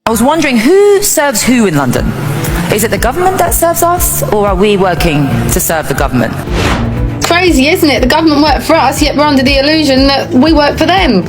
I was wondering, who serves who in London? Is it the government that serves us, or are we working to serve the government? Crazy, isn't it? The government work for us, yet we're under the illusion that we work for them.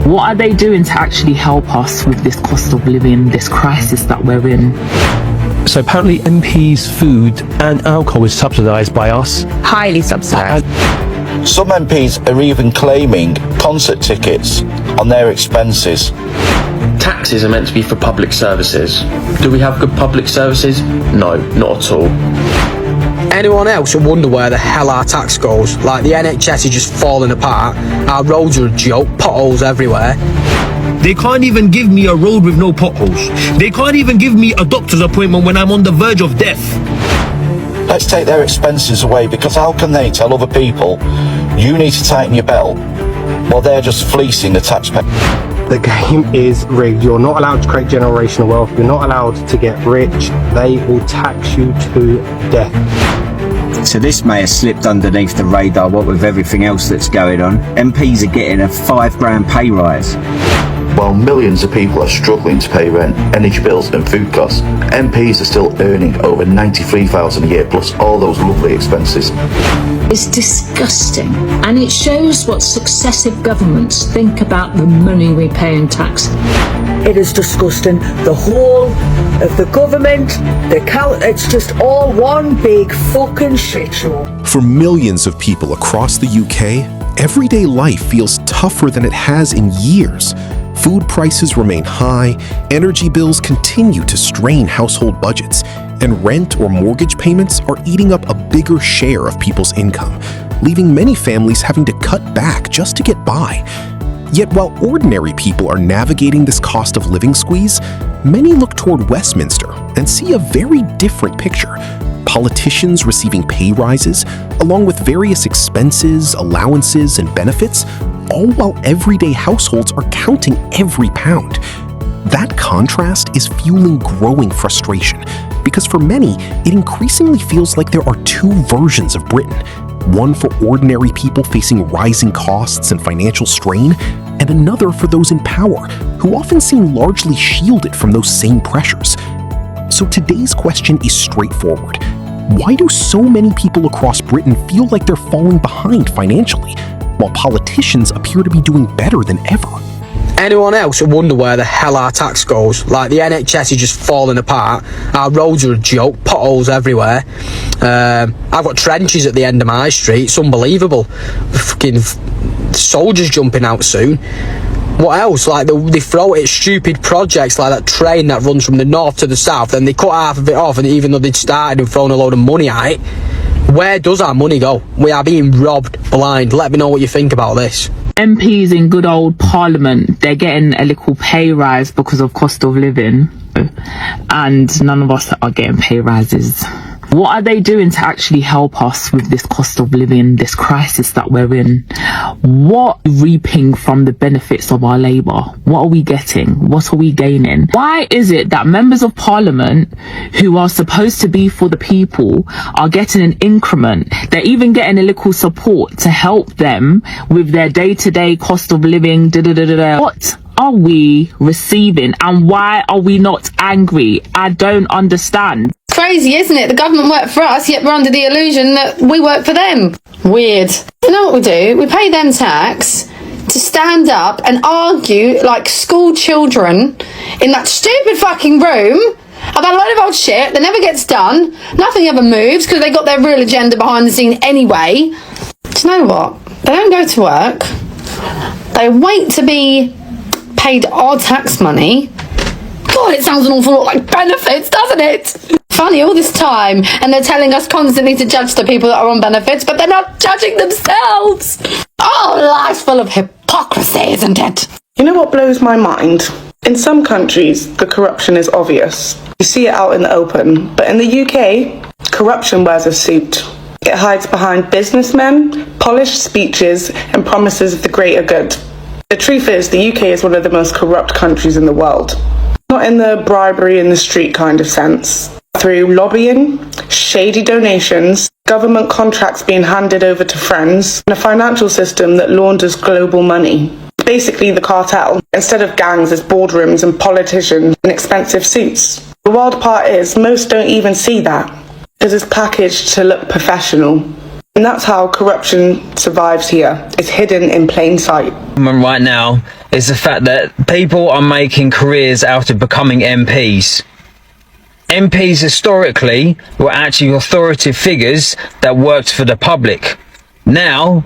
What are they doing to actually help us with this cost of living, this crisis that we're in? So apparently MPs' food and alcohol is subsidised by us. Highly subsidised. Some MPs are even claiming concert tickets on their expenses. Taxes are meant to be for public services. Do we have good public services? No, not at all. Anyone else would wonder where the hell our tax goes. Like, the NHS is just falling apart, our roads are a joke, potholes everywhere. They can't even give me a road with no potholes. They can't even give me a doctor's appointment when I'm on the verge of death. Let's take their expenses away, because how can they tell other people, you need to tighten your belt, while they're just fleecing the taxpayer? The game is rigged. You're not allowed to create generational wealth. You're not allowed to get rich. They will tax you to death. So this may have slipped underneath the radar, what with everything else that's going on. MPs are getting a £5 pay rise. While millions of people are struggling to pay rent, energy bills and food costs, MPs are still earning over $93,000 a year, plus all those lovely expenses. It's disgusting, and it shows what successive governments think about the money we pay in tax. It is disgusting. The whole of the government, it's just all one big fucking shit show. For millions of people across the UK, everyday life feels tougher than it has in years. Food prices remain high, energy bills continue to strain household budgets, and rent or mortgage payments are eating up a bigger share of people's income, leaving many families having to cut back just to get by. Yet while ordinary people are navigating this cost of living squeeze, many look toward Westminster and see a very different picture. Politicians receiving pay rises, along with various expenses, allowances, and benefits, all while everyday households are counting every pound. That contrast is fueling growing frustration, because for many, it increasingly feels like there are two versions of Britain. One for ordinary people facing rising costs and financial strain, and another for those in power, who often seem largely shielded from those same pressures. So today's question is straightforward. Why do so many people across Britain feel like they're falling behind financially, while politicians appear to be doing better than ever? Anyone else would wonder where the hell our tax goes. Like, the NHS is just falling apart, our roads are a joke, potholes everywhere. I've got trenches at the end of my street, it's unbelievable. Fucking soldiers jumping out soon. What else? Like, they throw it at stupid projects like that train that runs from the north to the south, then they cut half of it off, and even though they'd started and thrown a load of money at it, where does our money go? We are being robbed blind. Let me know what you think about this. MPs in good old Parliament, they're getting a little pay rise because of cost of living, and none of us are getting pay rises. What are they doing to actually help us with this cost of living, this crisis that we're in? What are we reaping from the benefits of our labour? What are we getting? What are we gaining? Why is it that members of Parliament, who are supposed to be for the people, are getting an increment? They're even getting a little support to help them with their day-to-day cost of living. What are we receiving, and why are we not angry? I don't understand. Crazy, isn't it? The government work for us, yet we're under the illusion that we work for them. Weird. You know what we do? We pay them tax to stand up and argue like school children in that stupid fucking room about a load of old shit that never gets done. Nothing ever moves because they got their real agenda behind the scene anyway. Do you know what? They don't go to work. They wait to be paid our tax money. God, it sounds an awful lot like benefits, doesn't it? Funny, all this time, and they're telling us constantly to judge the people that are on benefits, but they're not judging themselves. Oh, life's full of hypocrisy, isn't it? You know what blows my mind? In some countries, the corruption is obvious. You see it out in the open. But in the UK, corruption wears a suit. It hides behind businessmen, polished speeches, and promises of the greater good. The truth is, the UK is one of the most corrupt countries in the world. Not in the bribery in the street kind of sense. Through lobbying, shady donations, government contracts being handed over to friends, and a financial system that launders global money. basically the cartel. Instead of gangs, it's boardrooms and politicians in expensive suits. The wild part is most don't even see that because it's packaged to look professional. And that's how corruption survives here. It's hidden in plain sight. Right now is the fact that people are making careers out of becoming MPs. MPs historically were actually authoritative figures that worked for the public. Now,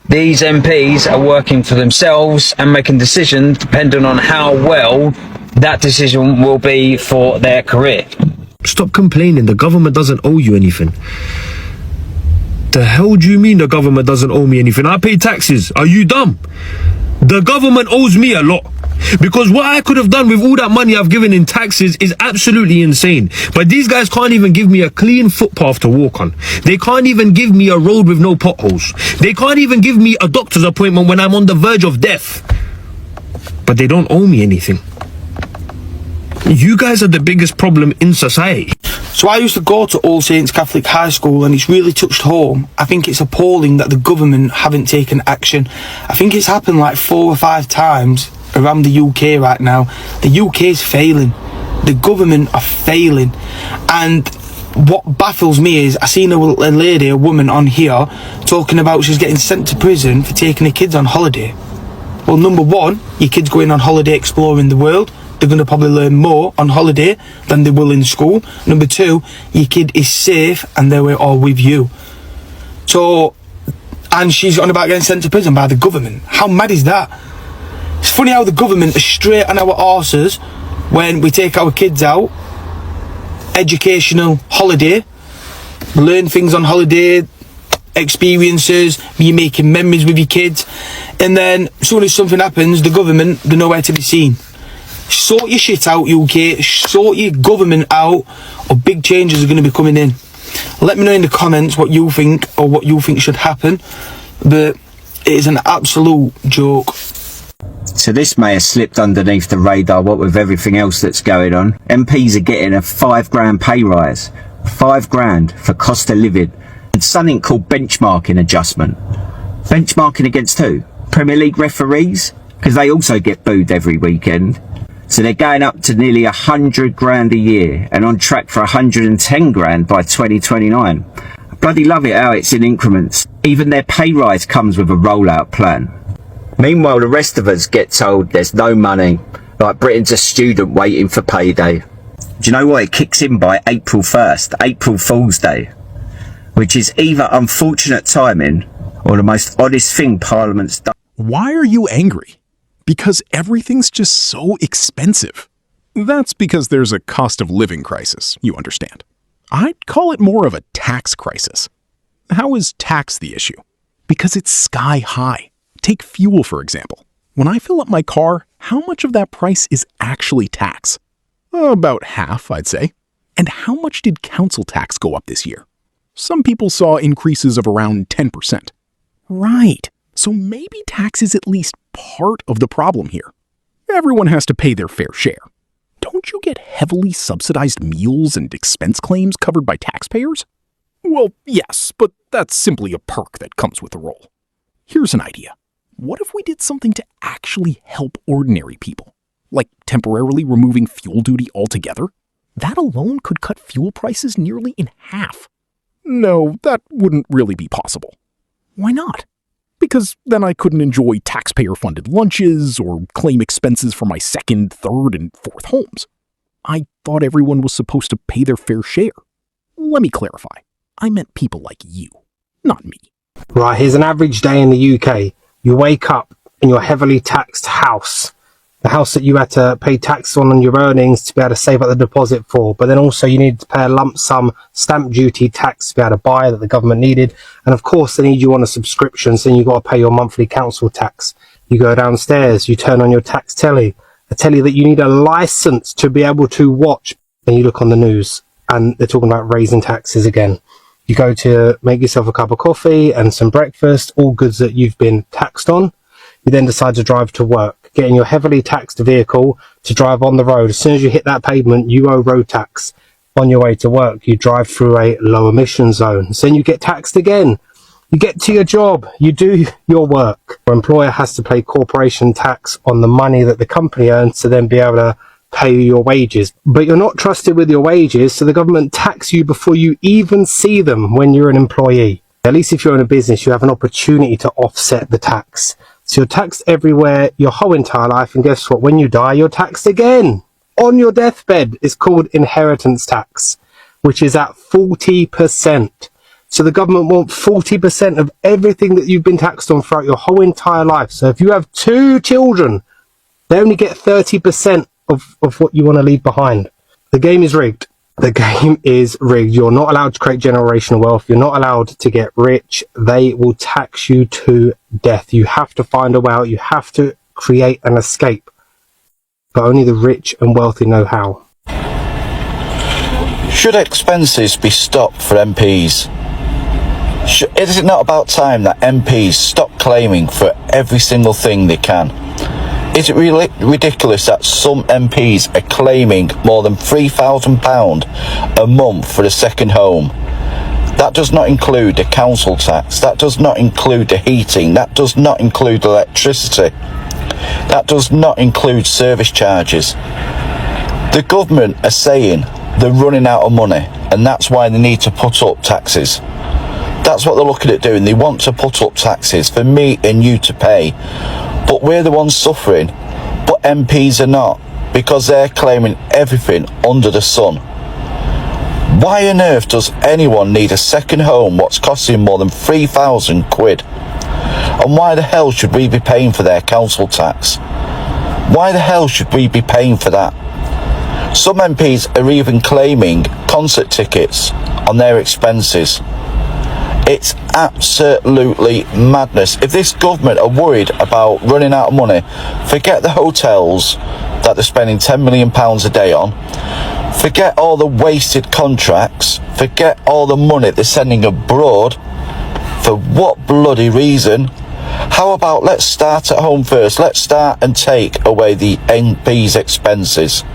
these MPs are working for themselves and making decisions depending on how well that decision will be for their career. Stop complaining, the government doesn't owe you anything. The hell do you mean the government doesn't owe me anything? I pay taxes. Are you dumb? The government owes me a lot. Because what I could have done with all that money I've given in taxes is absolutely insane. But these guys can't even give me a clean footpath to walk on. They can't even give me a road with no potholes. They can't even give me a doctor's appointment when I'm on the verge of death. But they don't owe me anything. You guys are the biggest problem in society. So I used to go to All Saints Catholic High School, and it's really touched home. I think it's appalling that the government haven't taken action. I think it's happened like 4 or 5 times around the UK right now. The UK is failing. The government are failing. And what baffles me is I seen a lady, a woman on here, talking about she's getting sent to prison for taking her kids on holiday. Well, number one, your kids going on holiday exploring the world. They're going to probably learn more on holiday than they will in school. Number two, your kid is safe and they're all with you. So, and she's on about getting sent to prison by the government. How mad is that? It's funny how the government is straight on our arses when we take our kids out, educational holiday, learn things on holiday, experiences, you're making memories with your kids, and then as soon as something happens, the government, they're nowhere to be seen. Sort your shit out, UK. Sort your government out, or big changes are going to be coming in. Let me know in the comments what you think, or what you think should happen. But it is an absolute joke. So this may have slipped underneath the radar, what with everything else that's going on. MPs are getting a £5 pay rise. £5 for cost of living. And something called benchmarking adjustment. Benchmarking against who? Premier League referees? Because they also get booed every weekend. So they're going up to nearly £100 a year and on track for £110 by 2029. I bloody love it how it's in increments. Even their pay rise comes with a rollout plan. Meanwhile, the rest of us get told there's no money, like Britain's a student waiting for payday. Do you know what? It kicks in by April 1st, April Fool's Day, which is either unfortunate timing or the most oddest thing Parliament's done. Why are you angry? Because everything's just so expensive. That's because there's a cost of living crisis, you understand. I'd call it more of a tax crisis. How is tax the issue? Because it's sky high. Take fuel, for example. When I fill up my car, how much of that price is actually tax? About half, I'd say. And how much did council tax go up this year? Some people saw increases of around 10%. Right. So maybe tax is at least part of the problem here. Everyone has to pay their fair share. Don't you get heavily subsidized meals and expense claims covered by taxpayers? Well, yes, but that's simply a perk that comes with the role. Here's an idea. What if we did something to actually help ordinary people? Like temporarily removing fuel duty altogether? That alone could cut fuel prices nearly in half. No, that wouldn't really be possible. Why not? Because then I couldn't enjoy taxpayer-funded lunches or claim expenses for my second, third, and fourth homes. I thought everyone was supposed to pay their fair share. Let me clarify. I meant people like you, not me. Right, here's an average day in the UK. You wake up in your heavily taxed house. The house that you had to pay tax on your earnings to be able to save up the deposit for, but then also you need to pay a lump sum stamp duty tax to be able to buy that the government needed, and of course they need you on a subscription, so you've got to pay your monthly council tax. You go downstairs, you turn on your tax telly, a telly that you need a license to be able to watch, and you look on the news and they're talking about raising taxes again. You go to make yourself a cup of coffee and some breakfast, all goods that you've been taxed on. You then decide to drive to work. Get in your heavily taxed vehicle to drive on the road. As soon as you hit that pavement, you owe road tax. On your way to work, you drive through a low emission zone. So then you get taxed again. You get to your job, you do your work. Your employer has to pay corporation tax on the money that the company earns to then be able to pay you your wages. But you're not trusted with your wages, so the government tax you before you even see them when you're an employee. At least if you're in a business, you have an opportunity to offset the tax. So you're taxed everywhere your whole entire life, and guess what? When you die, you're taxed again. On your deathbed. It's called inheritance tax, which is at 40%. So the government want 40% of everything that you've been taxed on throughout your whole entire life. So if you have 2 children, they only get 30% of what you want to leave behind. The game is rigged. The game is rigged. You're not allowed to create generational wealth. You're not allowed to get rich. They will tax you to death. You have to find a way out. You have to create an escape. But only the rich and wealthy know how. Should expenses be stopped for MPs? Is it not about time that MPs stop claiming for every single thing they can? Is it really ridiculous that some MPs are claiming more than £3,000 a month for a second home? That does not include the council tax, that does not include the heating, that does not include electricity, that does not include service charges. The government are saying they're running out of money, and that's why they need to put up taxes. That's what they're looking at doing. They want to put up taxes for me and you to pay. But we're the ones suffering, but MPs are not, because they're claiming everything under the sun. Why on earth does anyone need a second home what's costing more than 3,000 quid? And why the hell should we be paying for their council tax? Why the hell should we be paying for that? Some MPs are even claiming concert tickets on their expenses. It's absolutely madness. If this government are worried about running out of money, forget the hotels that they're spending £10 million a day on. Forget all the wasted contracts. Forget all the money they're sending abroad. For what bloody reason? How about let's start at home first. Let's start and take away the MP's expenses.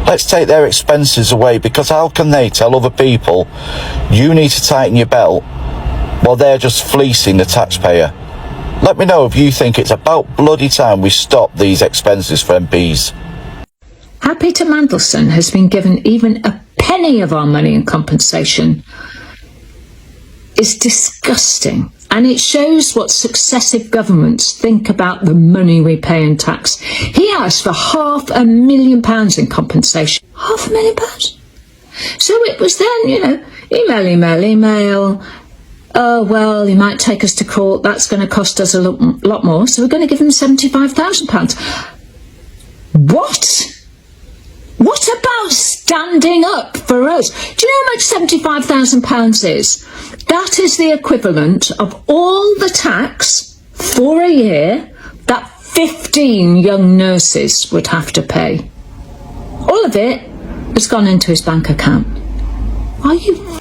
Let's take their expenses away, because how can they tell other people you need to tighten your belt while they're just fleecing the taxpayer? Let me know if you think it's about bloody time we stop these expenses for MPs. How Peter Mandelson has been given even a penny of our money in compensation is disgusting. And it shows what successive governments think about the money we pay in tax. He asked for £500,000 in compensation. £500,000? So it was then, email. Oh, well, he might take us to court. That's going to cost us a lot more. So we're going to give him £75,000. What? What about standing up for us? Do you know how much £75,000 is? That is the equivalent of all the tax for a year that 15 young nurses would have to pay. All of it has gone into his bank account. Are you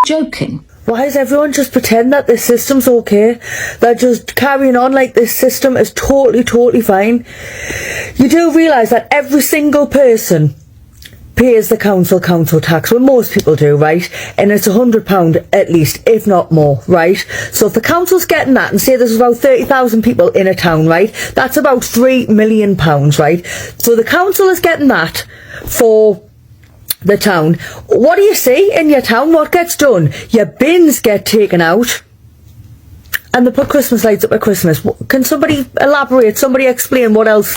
joking? Why does everyone just pretend that this system's okay? They're just carrying on like this system is totally fine. You do realise that every single person pays the council tax, well, most people do, right? And it's £100 at least, if not more, right? So if the council's getting that, and say there's about 30,000 people in a town, right? That's about £3 million, right? So the council is getting that for the town. What do you see in your town? What gets done? Your bins get taken out, and they put Christmas lights up at Christmas. Can somebody elaborate? Somebody explain what else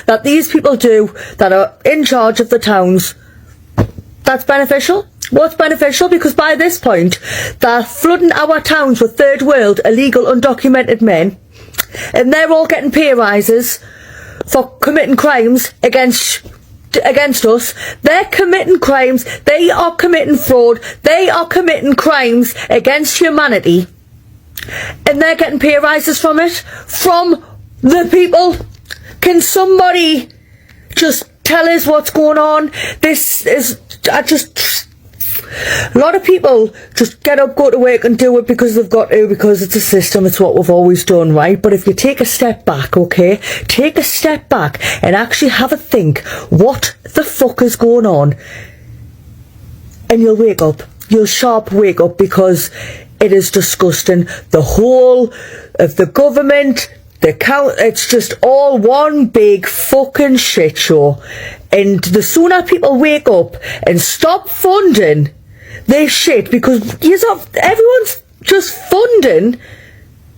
that these people do that are in charge of the towns that's beneficial? What's beneficial? Because by this point, they're flooding our towns with third world, illegal, undocumented men, and they're all getting pay rises for committing crimes against us. They're committing crimes. They are committing fraud. They are committing crimes against humanity. And they're getting pay rises from it, from the people. Can somebody just tell us what's going on? A lot of people just get up, go to work and do it because they've got to, because it's a system, it's what we've always done, right? But if you take a step back, okay, take a step back and actually have a think, what the fuck is going on? And you'll wake up. You'll sharp wake up, because It is disgusting. The whole of the government, it's just all one big fucking shit show. And the sooner people wake up and stop funding this shit, because everyone's just funding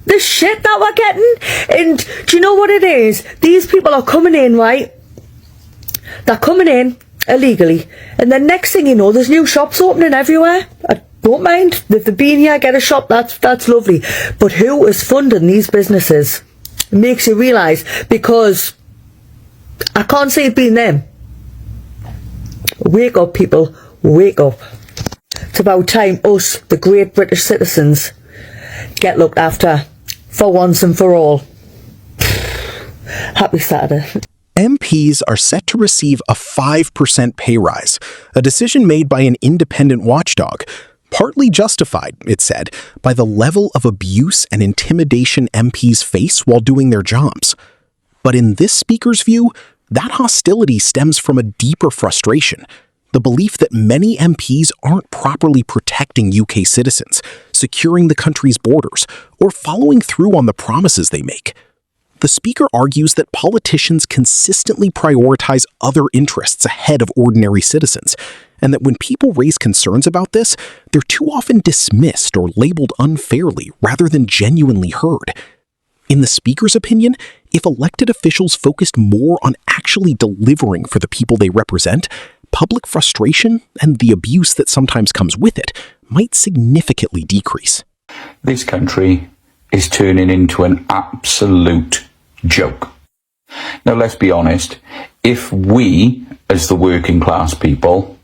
the shit that we're getting. And do you know what it is? These people are coming in, right? They're coming in illegally, and then next thing you know, there's new shops opening everywhere. I don't mind if they've been here, get a shop, that's lovely. But who is funding these businesses? It makes you realise, because I can't see it being them. Wake up, people, wake up. It's about time us, the great British citizens, get looked after for once and for all. Happy Saturday. MPs are set to receive a 5% pay rise, a decision made by an independent watchdog, partly justified, it said, by the level of abuse and intimidation MPs face while doing their jobs. But in this speaker's view, that hostility stems from a deeper frustration, the belief that many MPs aren't properly protecting UK citizens, securing the country's borders, or following through on the promises they make. The speaker argues that politicians consistently prioritize other interests ahead of ordinary citizens, and that when people raise concerns about this, they're too often dismissed or labeled unfairly rather than genuinely heard. In the speaker's opinion, if elected officials focused more on actually delivering for the people they represent, public frustration and the abuse that sometimes comes with it might significantly decrease. This country is turning into an absolute joke. Now, let's be honest. If we, as the working class people,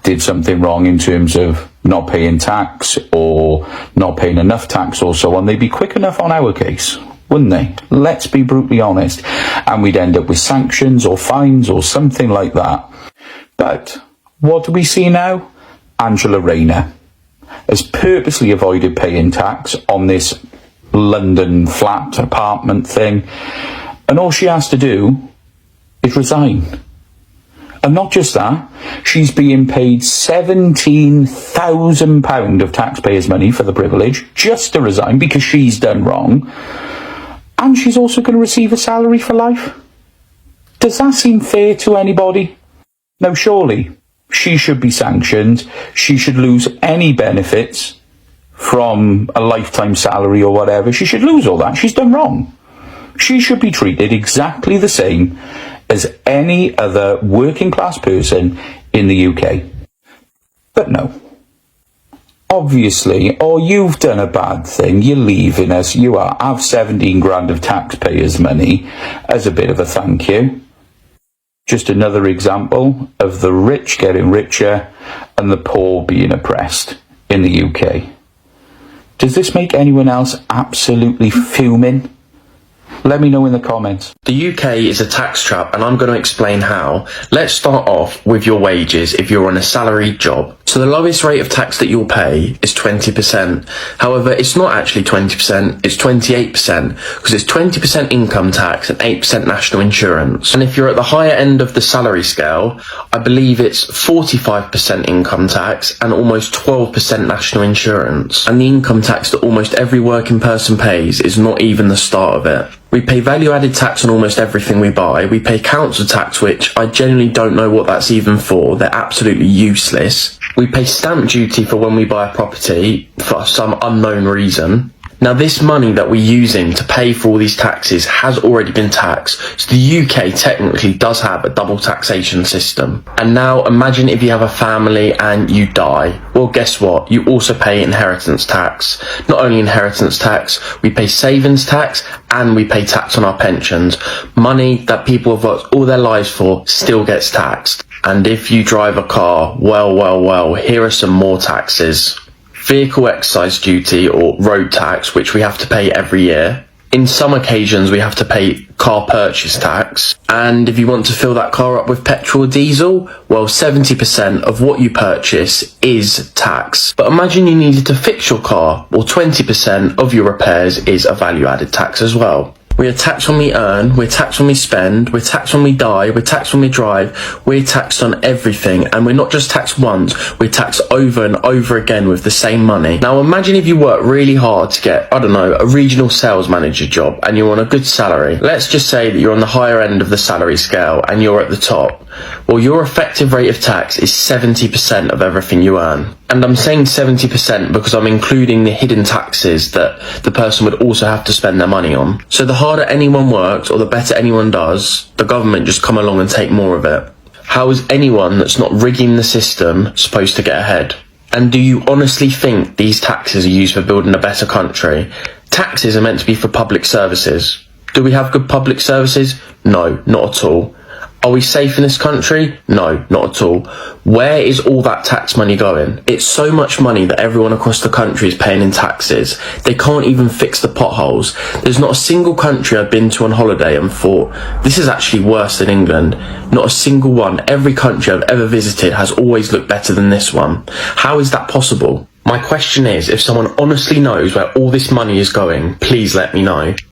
did something wrong in terms of not paying tax or not paying enough tax or so on, they'd be quick enough on our case, wouldn't they? Let's be brutally honest. And we'd end up with sanctions or fines or something like that. But what do we see now? Angela Rayner has purposely avoided paying tax on this London flat apartment thing, and all she has to do is resign. And not just that, she's being paid £17,000 of taxpayers' money for the privilege just to resign because she's done wrong, and she's also going to receive a salary for life. Does that seem fair to anybody? No, surely. She should be sanctioned. She should lose any benefits from a lifetime salary or whatever. She should lose all that. She's done wrong. She should be treated exactly the same as any other working class person in the UK. But no. Obviously, you've done a bad thing, you're leaving us, have 17 grand of taxpayers' money as a bit of a thank you. Just another example of the rich getting richer and the poor being oppressed in the UK. Does this make anyone else absolutely fuming? Let me know in the comments. The UK is a tax trap, and I'm going to explain how. Let's start off with your wages if you're on a salaried job. So the lowest rate of tax that you'll pay is 20%. However, it's not actually 20%, it's 28%, because it's 20% income tax and 8% national insurance. And if you're at the higher end of the salary scale, I believe it's 45% income tax and almost 12% national insurance. And the income tax that almost every working person pays is not even the start of it. We pay value-added tax on almost everything we buy. We pay council tax, which I genuinely don't know what that's even for. They're absolutely useless. We pay stamp duty for when we buy a property for some unknown reason. Now, this money that we're using to pay for all these taxes has already been taxed, so the UK technically does have a double taxation system. And now imagine if you have a family and you die. Well, guess what? You also pay inheritance tax. Not only inheritance tax, we pay savings tax and we pay tax on our pensions. Money that people have worked all their lives for still gets taxed. And if you drive a car, well, here are some more taxes. Vehicle excise duty or road tax, which we have to pay every year. In some occasions, we have to pay car purchase tax. And if you want to fill that car up with petrol or diesel, well, 70% of what you purchase is tax. But imagine you needed to fix your car. Well, 20% of your repairs is a value-added tax as well. We are taxed when we earn, we're taxed when we spend, we're taxed when we die, we're taxed when we drive, we're taxed on everything, and we're not just taxed once, we're taxed over and over again with the same money. Now imagine if you work really hard to get, I don't know, a regional sales manager job and you're on a good salary. Let's just say that you're on the higher end of the salary scale and you're at the top. Well, your effective rate of tax is 70% of everything you earn. And I'm saying 70% because I'm including the hidden taxes that the person would also have to spend their money on. So the harder anyone works or the better anyone does, the government just come along and take more of it. How is anyone that's not rigging the system supposed to get ahead? And do you honestly think these taxes are used for building a better country? Taxes are meant to be for public services. Do we have good public services? No, not at all. Are we safe in this country? No, not at all. Where is all that tax money going? It's so much money that everyone across the country is paying in taxes. They can't even fix the potholes. There's not a single country I've been to on holiday and thought, this is actually worse than England. Not a single one. Every country I've ever visited has always looked better than this one. How is that possible? My question is, if someone honestly knows where all this money is going, please let me know.